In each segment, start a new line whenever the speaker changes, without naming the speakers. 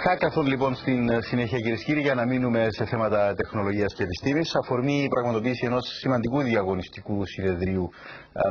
Hackathon λοιπόν στην συνέχεια, κυρίες και κύριοι, για να μείνουμε σε θέματα τεχνολογίας και επιστήμης. Αφορμή η πραγματοποίηση ενός σημαντικού διαγωνιστικού συνεδρίου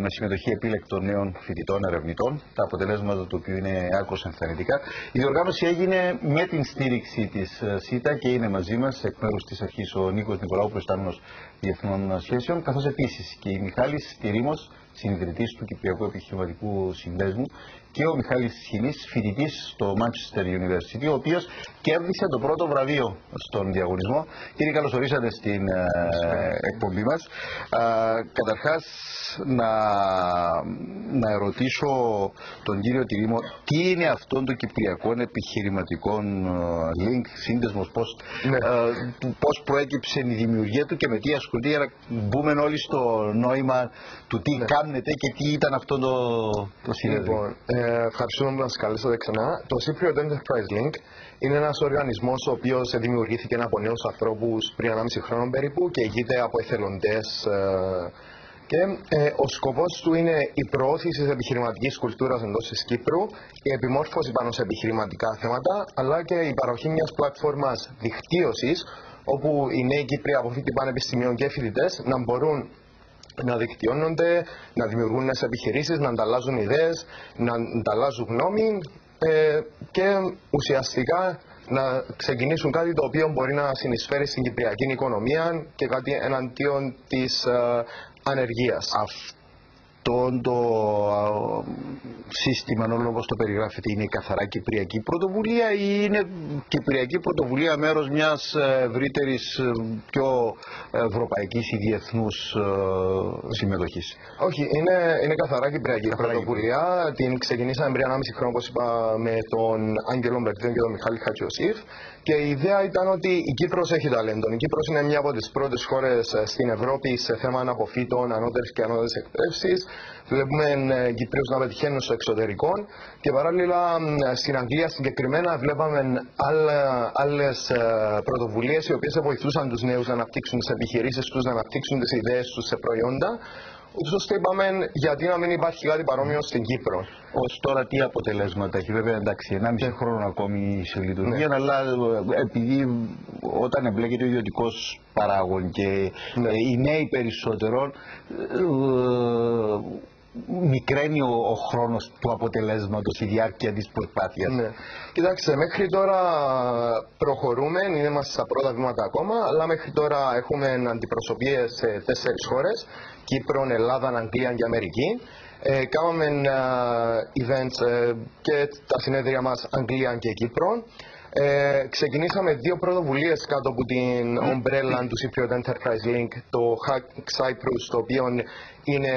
με συμμετοχή επίλεκτων νέων φοιτητών, ερευνητών, τα αποτελέσματα του οποίου είναι άκρως ενθαρρυντικά. Η διοργάνωση έγινε με την στήριξη της ΣΥΤΑ και είναι μαζί μας εκ μέρους της αρχής ο Νίκος Νικολάου, προϊστάμενος Διεθνών Σχέσεων, καθώς επίσης και η Μιχάλης Τυρίμος, συνειδητής του Κυπριακού Επιχειρηματικού Συνδέσμου, και ο Μιχάλης Σχοινής, φοιτητής στο Manchester University, ο οποίος κέρδισε το πρώτο βραβείο στον διαγωνισμό. Κύριε, καλώς ορίσατε στην εκπομπή μας. Καταρχάς, να ερωτήσω τον κύριο Τυρίμο, τι είναι αυτό το Κυπριακό Επιχειρηματικό Link, σύνδεσμος, πώς προέκυψε η δημιουργία του και με τι ασχολείται, για να μπούμε όλοι στο νόημα του τι κάνετε και τι ήταν αυτό το συνέδριο.
Λοιπόν, ευχαριστούμε που μας καλέσατε ξανά. Το Cypriot Enterprise Link είναι ένας οργανισμός ο οποίος δημιουργήθηκε από νέους ανθρώπους πριν 1,5 χρόνο περίπου και ηγείται από εθελοντές. Και ο σκοπός του είναι η προώθηση της επιχειρηματικής κουλτούρας εντός της Κύπρου, η επιμόρφωση πάνω σε επιχειρηματικά θέματα, αλλά και η παροχή μιας πλατφόρμας δικτύωσης, όπου οι νέοι Κύπροι από φοιτητών πανεπιστημίων και φοιτητές να μπορούν να δικτυώνονται, να δημιουργούν νέες επιχειρήσεις, να ανταλλάζουν ιδέες, να ανταλλάζουν γνώμη και ουσιαστικά να ξεκινήσουν κάτι το οποίο μπορεί να συνεισφέρει στην κυπριακή οικονομία και κάτι εναντίον της ανεργίας.
Αυτό το σύστημα, όπως το περιγράφεται, είναι καθαρά κυπριακή πρωτοβουλία ή είναι κυπριακή πρωτοβουλία μέρος μιας ευρύτερης, πιο ευρωπαϊκής ή διεθνούς συμμετοχής?
Όχι, είναι καθαρά κυπριακή πρωτοβουλία. Την ξεκινήσαμε πριν 1,5 χρόνο, όπως είπα, με τον Άγγελο Μπερδίον και τον Μιχάλη Χατζιωσήφ. Και η ιδέα ήταν ότι η Κύπρος έχει ταλέντο. Η Κύπρος είναι μια από τις πρώτες χώρες στην Ευρώπη σε θέμα αποφύτων, ανώτερης και ανώτερης εκπαίδευσης. Βλέπουμε Κυπρίους να πετυχαίνουν στο εξωτερικό και παράλληλα στην Αγγλία συγκεκριμένα βλέπαμε άλλες πρωτοβουλίες οι οποίες βοηθούσαν τους νέους να αναπτύξουν τις επιχειρήσεις τους, να αναπτύξουν τις ιδέες τους σε προϊόντα. Ούτως ώστε είπαμε, γιατί να μην υπάρχει κάτι παρόμοιο στην Κύπρο.
Ως τώρα τι αποτελέσματα έχει? Βέβαια, εντάξει, 1,5 χρόνο ακόμη σε λειτουργία, αλλά επειδή όταν εμπλέκεται ο ιδιωτικός παράγων και οι νέοι περισσότερο, μικραίνει ο χρόνος του αποτελέσματος, η διάρκεια της προσπάθειας.
Ναι. Κοιτάξτε, μέχρι τώρα προχωρούμε, είμαστε στα πρώτα βήματα ακόμα, αλλά μέχρι τώρα έχουμε αντιπροσωπείες σε 4 χώρες: Κύπρο, Ελλάδα, Αγγλία και Αμερική. Κάναμε events και τα συνέδρια μας Αγγλία και Κύπρο. Ξεκινήσαμε 2 πρωτοβουλίες κάτω από την ομπρέλα του Cypriot Enterprise Link, το Hack Cyprus, το οποίο είναι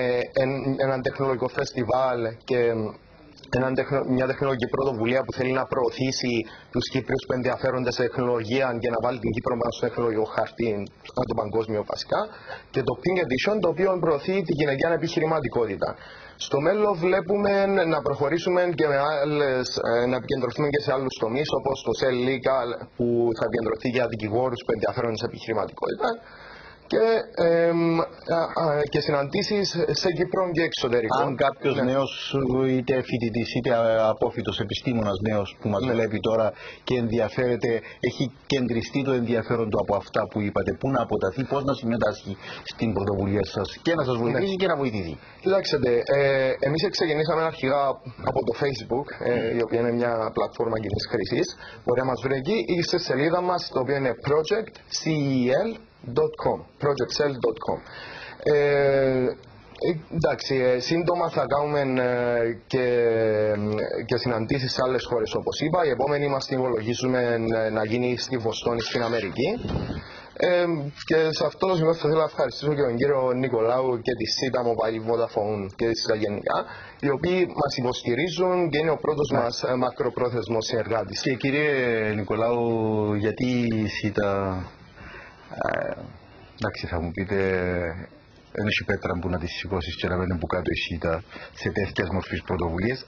ένα τεχνολογικό φεστιβάλ και μια τεχνολογική πρωτοβουλία που θέλει να προωθήσει τους Κύπριους που ενδιαφέρονται σε τεχνολογία και να βάλει την Κύπρο πάνω στο τεχνολογικό χάρτη, το παγκόσμιο βασικά. Και το Pink Edition, το οποίο προωθεί τη γυναικεία επιχειρηματικότητα. Στο μέλλον βλέπουμε να προχωρήσουμε και να επικεντρωθούμε και σε άλλους τομείς, όπως το Cell Legal, που θα επικεντρωθεί για δικηγόρους που ενδιαφέρονται σε επιχειρηματικότητα, και συναντήσεις σε Κύπρο και εξωτερικό.
Αν κάποιος νέος, είτε φοιτητής είτε απόφοιτος επιστήμονας νέος που μας βλέπει τώρα και ενδιαφέρεται, έχει κεντριστεί το ενδιαφέρον του από αυτά που είπατε, πού να αποταθεί, πώς να συμμετάσχει στην πρωτοβουλία σας και να σας βοηθήσει και να βοηθήσει?
Κοιτάξτε, εμείς ξεκινήσαμε αρχικά από το Facebook, η οποία είναι μια πλατφόρμα κοινής χρήσης. Μπορεί να μας βρει εκεί ή στη σελίδα μας, το οποίο είναι projectcell.com. Εντάξει, σύντομα θα κάνουμε και συναντήσεις σε άλλες χώρες, όπως είπα. Η επόμενη μας την υπολογίζουμε να γίνει στη Βοστόνη, στην Αμερική. Και σε αυτό το σημείο θα ήθελα να ευχαριστήσω και τον κύριο Νικολάου και τη ΣΥΤΑ, Mobile, Vodafone και τη ΣΥΤΑ γενικά, οι οποίοι μας υποστηρίζουν και είναι ο πρώτος μας μακροπρόθεσμος συνεργάτης.
Και κύριε Νικολάου, γιατί η ΣΥΤΑ? Εντάξει, θα μου πείτε, δεν έχει πέτρα που να τη σηκώσεις και να μένει που κάτω η ΣΥΤΑ σε τέτοιες μορφής πρωτοβουλίες.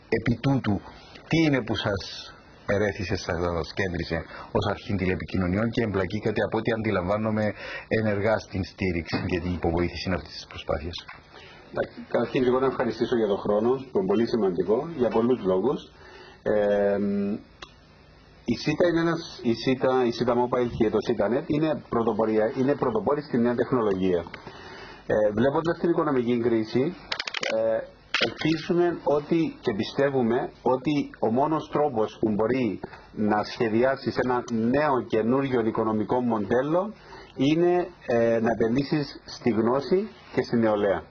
Επί τούτου, τι είναι που σας ερέθησε, σας κέντρισε ως αρχή τηλεπικοινωνιών και εμπλακήκατε, από ό,τι αντιλαμβάνομαι, ενεργά στην στήριξη και την υποβοήθηση αυτής της προσπάθειας?
Καταρχήν, εγώ να ευχαριστήσω για τον χρόνο, που είναι πολύ σημαντικό, για πολλούς λόγους. η SITA Mobile και το SITA.net είναι πρωτοπόροι στη νέα τεχνολογία. Βλέποντας την οικονομική κρίση, ελπίζουμε ότι και πιστεύουμε ότι ο μόνος τρόπος που μπορεί να σχεδιάσει ένα νέο καινούριο οικονομικό μοντέλο είναι να επενδύσεις στη γνώση και στη νεολαία.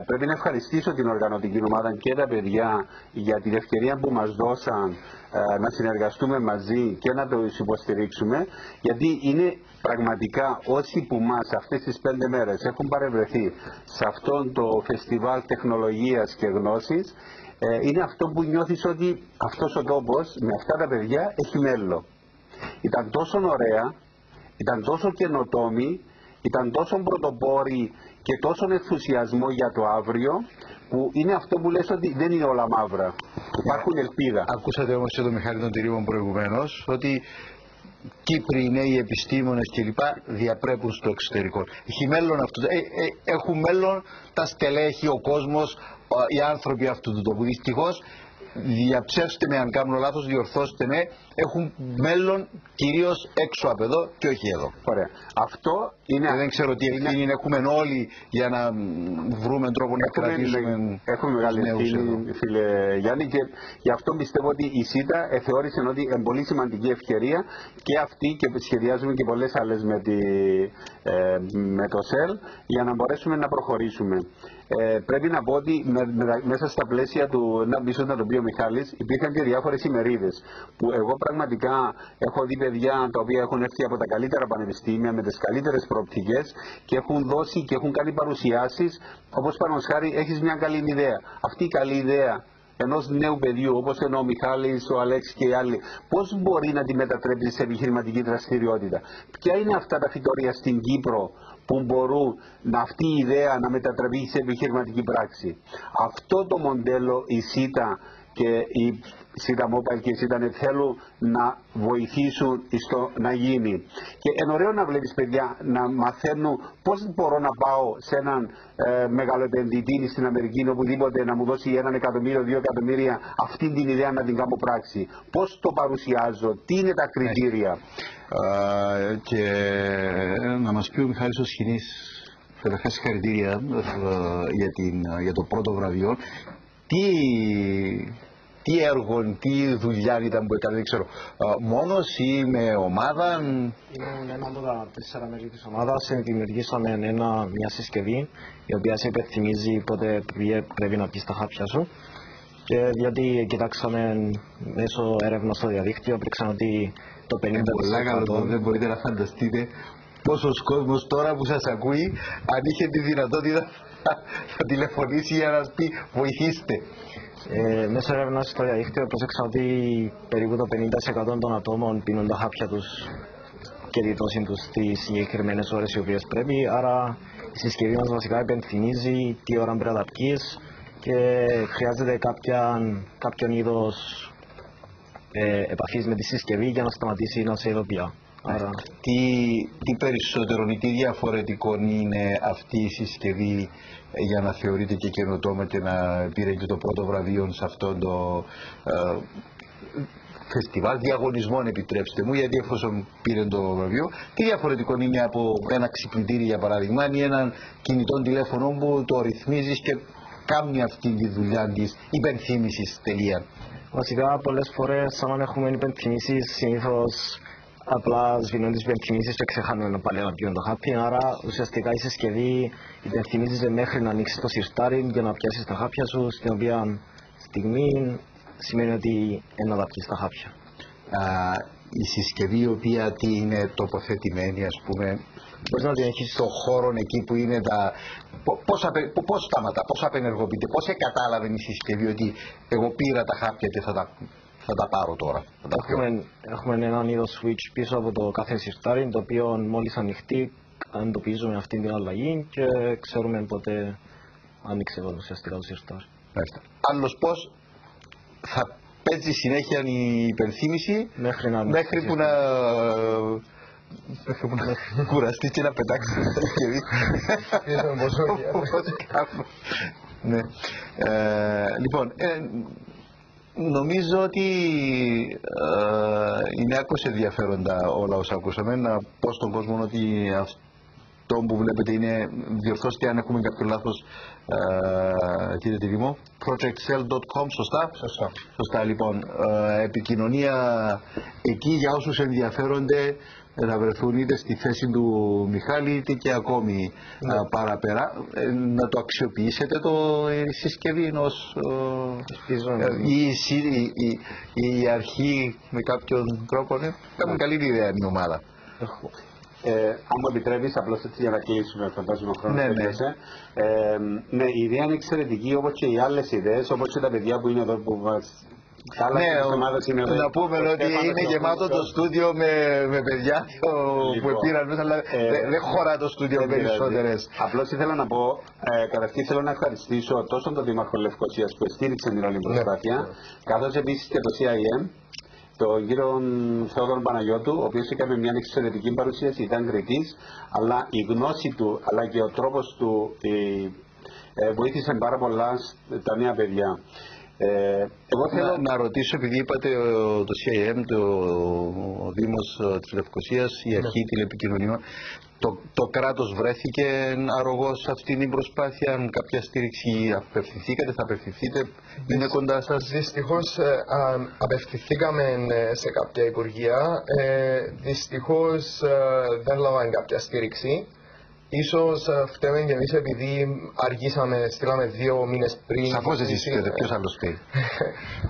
Πρέπει να ευχαριστήσω την οργανωτική ομάδα και τα παιδιά για την ευκαιρία που μας δώσαν να συνεργαστούμε μαζί και να το υποστηρίξουμε, γιατί είναι πραγματικά όσοι που μας αυτές τις 5 μέρες έχουν παρευρεθεί σε αυτόν το φεστιβάλ τεχνολογίας και γνώσης, είναι αυτό που νιώθεις ότι αυτός ο τόπος με αυτά τα παιδιά έχει μέλλον. Ήταν τόσο ωραία, ήταν τόσο καινοτόμοι, ήταν τόσο πρωτοπόροι και τόσο ενθουσιασμό για το αύριο, που είναι αυτό που λες ότι δεν είναι όλα μαύρα. Υπάρχουν ελπίδα.
Ακούσατε όμως και τον Μιχάλη τον Τυρίμων προηγουμένως ότι Κύπροι, νέοι επιστήμονες κλπ. Διαπρέπουν στο εξωτερικό. Έχει μέλλον αυτό. Έχουν μέλλον τα στελέχη, ο κόσμος, οι άνθρωποι αυτού του τόπου. Δυστυχώς, διαψεύστε με αν κάνω λάθος, διορθώστε με, έχουν μέλλον κυρίως έξω από εδώ και όχι εδώ.
Ωραία. Αυτό είναι...
Και δεν ξέρω τι ευθύνη έχουμε όλοι για να βρούμε τρόπο να κρατήσουμε.
Έχουμε μεγάλη ευθύνη, φίλε Γιάννη, και γι' αυτό πιστεύω ότι η ΣΥΤΑ θεώρησε ότι είναι πολύ σημαντική ευκαιρία και αυτή, και σχεδιάζουμε και πολλές άλλες με το ΣΕΛ για να μπορέσουμε να προχωρήσουμε. Πρέπει να πω ότι μέσα στα πλαίσια του ίσως να το πει ο Μιχάλης, υπήρχαν και διάφορες ημερίδες που εγώ πραγματικά έχω δει παιδιά τα οποία έχουν έρθει από τα καλύτερα πανεπιστήμια με τις καλύτερες προοπτικές και έχουν δώσει και έχουν κάνει παρουσιάσεις, όπως παραδείγματος χάρη έχεις μια καλή ιδέα. Αυτή η καλή ιδέα ενός νέου παιδιού, όπως είναι ο Μιχάλης, ο Αλέξης και οι άλλοι, πώς μπορεί να τη μετατρέψει σε επιχειρηματική δραστηριότητα? Ποια είναι αυτά τα φυτόρια στην Κύπρο που μπορούν αυτή η ιδέα να μετατραπεί σε επιχειρηματική πράξη? Αυτό το μοντέλο η ΣΥΤΑ και η SITA Mobile και η SITA.net θέλουν να βοηθήσουν στο να γίνει. Και είναι ωραίο να βλέπεις παιδιά να μαθαίνουν πώς μπορώ να πάω σε έναν μεγαλοεπενδυτή στην Αμερική οπουδήποτε να μου δώσει 1 εκατομμύριο, 2 εκατομμύρια αυτή την ιδέα να την κάνω πράξη. Πώς το παρουσιάζω, τι είναι τα κριτήρια.
Και να μας πει ο Μιχάλης ο Σχοινής, καταρχάς συγχαρητήρια για το πρώτο βραβείο. Τι έργο, τι δουλειά ήταν που έκανε, δεν ξέρω. Μόνος ή με ομάδα?
Ήμουν ένα από τα 4 μέλη της ομάδας. Δημιουργήσαμε μια συσκευή η οποία σε υπενθυμίζει πότε πρέπει να πεις τα χάπια σου. Και διότι κοιτάξαμε μέσω έρευνα στο διαδίκτυο, βρήξαν ότι το 50%.
Δεν μπορείτε να φανταστείτε πόσος κόσμος τώρα που σας ακούει, αν είχε τη δυνατότητα θα τηλεφωνήσει για να σας πει βοηθήστε.
Μέσω έρευνας στο διαδίκτυο πρόσεξα ότι περίπου το 50% των ατόμων πίνουν τα χάπια τους και τη δόση τους στις συγκεκριμένες ώρες οι οποίες πρέπει. Άρα η συσκευή μας βασικά υπενθυμίζει τι ώρα πρέπει να τα πιείς και χρειάζεται κάποιον είδος επαφής με τη συσκευή για να σταματήσει να σε ειδοποιεί.
Άρα, τι περισσότερο ή τι διαφορετικό είναι αυτή η συσκευή για να θεωρείται και καινοτόμα και να πήρε και το πρώτο βραβείο σε αυτόν το φεστιβάλ διαγωνισμών, επιτρέψτε μου, γιατί εφόσον πήρε το βραβείο, τι διαφορετικό είναι από ένα ξυπνητήρι για παράδειγμα ή έναν κινητό τηλέφωνο που το ρυθμίζεις και κάνει αυτή τη δουλειά της υπενθύμησης τελεία?
Βασικά πολλές φορές αν έχουμε υπενθυμίσεις συνήθως απλά σβήνουν τις υπενθυμίσεις και ξεχάνουμε πάλι να πιούν το χάπι. Άρα ουσιαστικά η συσκευή υπενθυμίζεται μέχρι να ανοίξει το σιρτάρι για να πιάσεις τα χάπια σου, στην οποία στιγμή σημαίνει ότι να τα πιείς τα χάπια.
Η συσκευή η οποία τι είναι τοποθετημένη, ας πούμε,
μπορείς να την έχεις
στο χώρο εκεί που είναι πώς σταματά, πώς απενεργοποιείται, πώς κατάλαβε η συσκευή ότι εγώ πήρα τα χάπια και θα τα πάρω τώρα?
Έχουμε έναν είδος switch πίσω από το κάθε σιρτάρι, το οποίο μόλις ανοιχτεί εντοπίζουμε αυτή την αλλαγή και ξέρουμε πότε άνοιξε ουσιαστικά το σιρτάρι.
Άλλος πώς θα παίζει συνέχεια η υπενθύμηση μέχρι που να κουραστεί και να πετάξει το συσκευή. Λοιπόν, Νομίζω ότι είναι άκρως ενδιαφέροντα όλα όσα ακούσαμε. Να πω στον κόσμο ότι αυτό που βλέπετε είναι, διορθώστε αν έχουμε κάποιο λάθος, κύριε Τιδήμο, projectcell.com, σωστά? Σωστά, λοιπόν. Επικοινωνία εκεί για όσους ενδιαφέρονται να βρεθούν είτε στη θέση του Μιχάλη είτε και ακόμη παραπέρα, να το αξιοποιήσετε η συσκευή ενός η αρχή με κάποιον τρόπο, κάνουν καλή ιδέα η ομάδα.
Αν μου επιτρέπεις, απλώς έτσι για να κλείσουμε, φαντάζομαι ο χρόνος ναι, η ιδέα είναι εξαιρετική, όπως και οι άλλες ιδέες, όπως και τα παιδιά που είναι εδώ που μας...
Να πούμε ότι είναι γεμάτο το στούντιο με παιδιά που πήραν μέσα, αλλά δεν χωρά το στούντιο περισσότερες.
Απλώς ήθελα να πω, καταρχήν θέλω να ευχαριστήσω τόσο τον Δήμαρχο Λευκωσίας που στήριξε την όλη προσπάθεια, καθώς επίσης και το CIM, τον κύριο Θεόδωρο Παναγιώτου, ο οποίος έκανε μια εξαιρετική παρουσίαση, ήταν κριτής, αλλά η γνώση του αλλά και ο τρόπος του βοήθησε πάρα πολλά τα νέα παιδιά.
Εγώ θέλω να ρωτήσω, επειδή είπατε το CIM, ο Δήμος της Λευκωσίας, η αρχή τηλεπικοινωνιών, το κράτος βρέθηκε αρρωγός σε αυτήν την προσπάθεια, αν κάποια στήριξη απευθυνθήκατε, θα απευθυνθείτε, είναι κοντά σας?
Δυστυχώς απευθυνθήκαμε σε κάποια υπουργεία, δυστυχώς δεν λάβαμε κάποια στήριξη. Ίσως φταίμε και εμείς επειδή αργήσαμε, στείλαμε 2 μήνες πριν.
Σαφώς εσείς φταίτε, ποιος άλλος φταίει?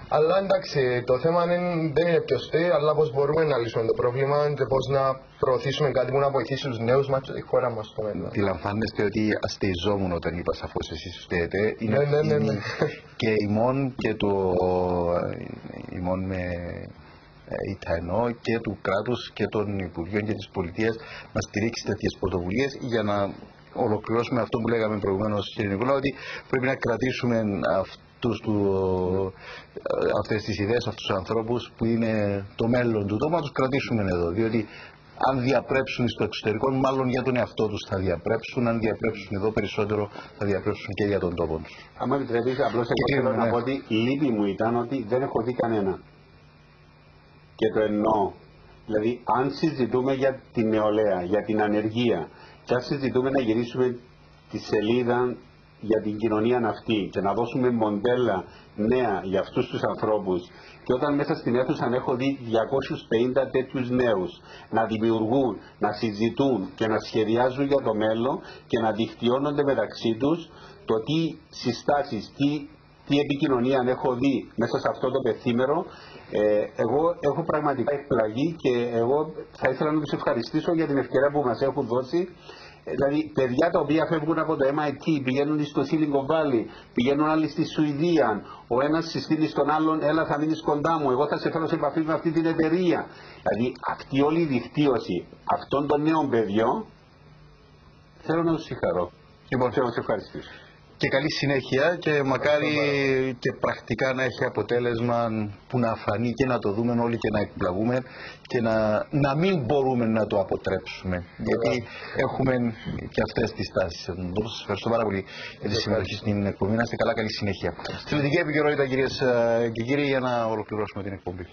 Αλλά εντάξει, το θέμα δεν είναι ποιος φταίει, αλλά πώς μπορούμε να λύσουμε το πρόβλημα και πώς να προωθήσουμε κάτι που να βοηθήσει τους νέους μας και τη χώρα μας στο μέλλον.
Αντιλαμβάνεστε ότι αστεϊζόμουν όταν είπα σαφώς εσείς φταίτε.
Ναι.
Και ημών και ημών με ΙΤΑΕΝΟ και του κράτους και των Υπουργείων και της Πολιτείας να στηρίξει τέτοιες πρωτοβουλίες για να ολοκληρώσουμε αυτό που λέγαμε προηγουμένως, κύριε Νικόλα, ότι πρέπει να κρατήσουμε αυτές τις ιδέες, αυτούς τους ανθρώπους που είναι το μέλλον του τόπου, να τους κρατήσουμε εδώ, διότι αν διαπρέψουν στο εξωτερικό, μάλλον για τον εαυτό τους θα διαπρέψουν, αν διαπρέψουν εδώ περισσότερο θα διαπρέψουν και για τον τόπο τους.
Αν με επιτρέπεις, απλώς εγώ θέλω να πω ότι λύπη μου ήταν ότι δεν έχω δει κανένα. Και το εννοώ. Δηλαδή, αν συζητούμε για την νεολαία, για την ανεργία, και αν συζητούμε να γυρίσουμε τη σελίδα για την κοινωνία αυτή και να δώσουμε μοντέλα νέα για αυτούς τους ανθρώπους, και όταν μέσα στην αίθουσα έχω δει 250 τέτοιους νέους να δημιουργούν, να συζητούν και να σχεδιάζουν για το μέλλον και να δικτυώνονται μεταξύ τους, το τι συστάσεις, τι επικοινωνία έχω δει μέσα σε αυτό το πεθήμερο, εγώ έχω πραγματικά εκπλαγεί και εγώ θα ήθελα να τους ευχαριστήσω για την ευκαιρία που μας έχουν δώσει. Δηλαδή, παιδιά τα οποία φεύγουν από το MIT, πηγαίνουν στο Silicon Valley, πηγαίνουν άλλοι στη Σουηδία, ο ένας συστήνει στον άλλον, έλα θα μείνεις κοντά μου, εγώ θα σε φέρω σε επαφή με αυτή την εταιρεία. Δηλαδή, αυτή όλη η δικτύωση αυτών των νέων παιδιών, θέλω να τους συγχαρώ.
Λοιπόν,
θέλω να τους ευχαριστήσω.
Και καλή συνέχεια και μακάρι και πρακτικά να έχει αποτέλεσμα που να φανεί και να το δούμε όλοι και να εκπλαγούμε και να μην μπορούμε να το αποτρέψουμε. Γιατί έχουμε και αυτές τις τάσεις. Σας ευχαριστώ πάρα πολύ για τη συμμετοχή στην εκπομπή. Να είστε καλά, καλή συνέχεια. Στη λογική επικαιρότητα, κυρίες και κύριοι, για να ολοκληρώσουμε την εκπομπή.